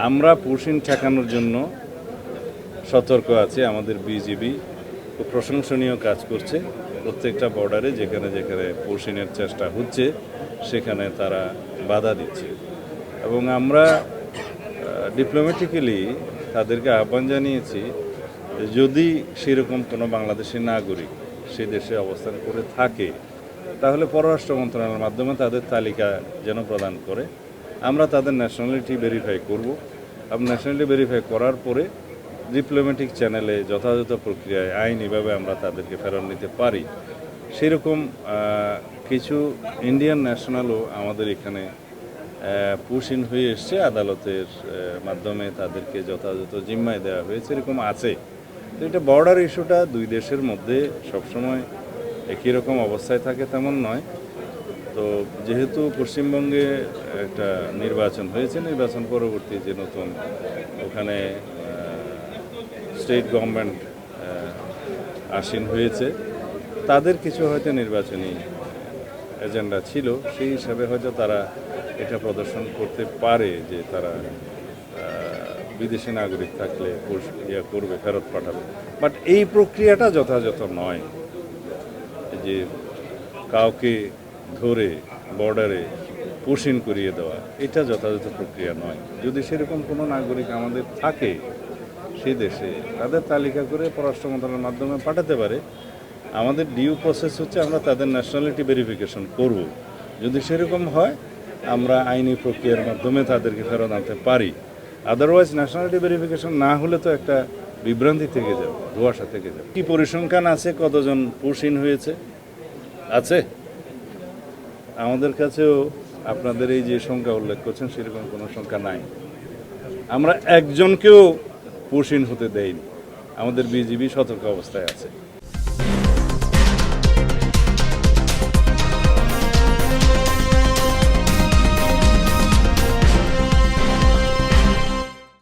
আমরা পুশিন ঠেকানোর জন্য সতর্ক আছি। আমাদের বিজিবি খুব প্রশংসনীয় কাজ করছে। প্রত্যেকটা বর্ডারে যেখানে যেখানে পুশিনের চেষ্টা হচ্ছে সেখানে তারা বাধা দিচ্ছে এবং আমরা ডিপ্লোম্যাটিক্যালি তাদেরকে আহ্বান জানিয়েছি যদি সেরকম কোনো বাংলাদেশি নাগরিক সে দেশে অবস্থান করে থাকে তাহলে পররাষ্ট্র মন্ত্রণালয়ের মাধ্যমে তাদের তালিকা যেন প্রদান করে। আমরা তাদের ন্যাশনালিটি ভেরিফাই করব এবং ন্যাশনালিটি ভেরিফাই করার পরে ডিপ্লোম্যাটিক চ্যানেলে যথাযথ প্রক্রিয়ায় আইনিভাবে আমরা তাদেরকে ফেরত নিতে পারি। সেরকম কিছু ইন্ডিয়ান ন্যাশনালও আমাদের এখানে পুশিন হয়ে এসছে, আদালতের মাধ্যমে তাদেরকে যথাযথ জিম্মায় দেওয়া হয়েছে, এরকম আছে। তো এটা বর্ডার ইস্যুটা দুই দেশের মধ্যে সবসময় একই রকম অবস্থায় থাকে তেমন নয়। তো যেহেতু পশ্চিমবঙ্গে একটা নির্বাচন হয়েছে, নির্বাচন পরবর্তী যে নতুন ওখানে স্টেট গভর্নমেন্ট আসীন হয়েছে, তাদের কিছু হয়তো নির্বাচনী এজেন্ডা ছিল, সেই হিসাবে হয়তো তারা এটা প্রদর্শন করতে পারে যে তারা বিদেশি নাগরিক থাকলে করবে, ফেরত পাঠাবে। বাট এই প্রক্রিয়াটা যথাযথ নয় যে কাউকে ধরে বর্ডারে পুশিন করিয়ে দেওয়া, এটা যথাযথ প্রক্রিয়া নয়। যদি সেরকম কোনো নাগরিক আমাদের থাকে সেই দেশে, তাদের তালিকা করে পররাষ্ট্র মন্ত্রণালয়ের মাধ্যমে পাঠাতে পারে। আমাদের ডিউ প্রসেস হচ্ছে আমরা তাদের ন্যাশনালিটি ভেরিফিকেশন করব। যদি সেরকম হয় আমরা আইনি প্রক্রিয়ার মাধ্যমে তাদেরকে ফেরত আনতে পারি। আদারওয়াইজ ন্যাশনালিটি ভেরিফিকেশন না হলে তো একটা বিভ্রান্তি থেকে যাবে, ধোঁয়াশা থেকে যাবে। কি পরিসংখ্যান আছে কতজন পুশিন হয়েছে আছে? আমাদের কাছেও আপনাদের এই যে সংখ্যা উল্লেখ করছেন সেরকম কোনো সংখ্যা নাই। আমরা একজনকেও পুশিন হতে দেইনি। আমাদের বিজিবি সতর্ক অবস্থায় আছে।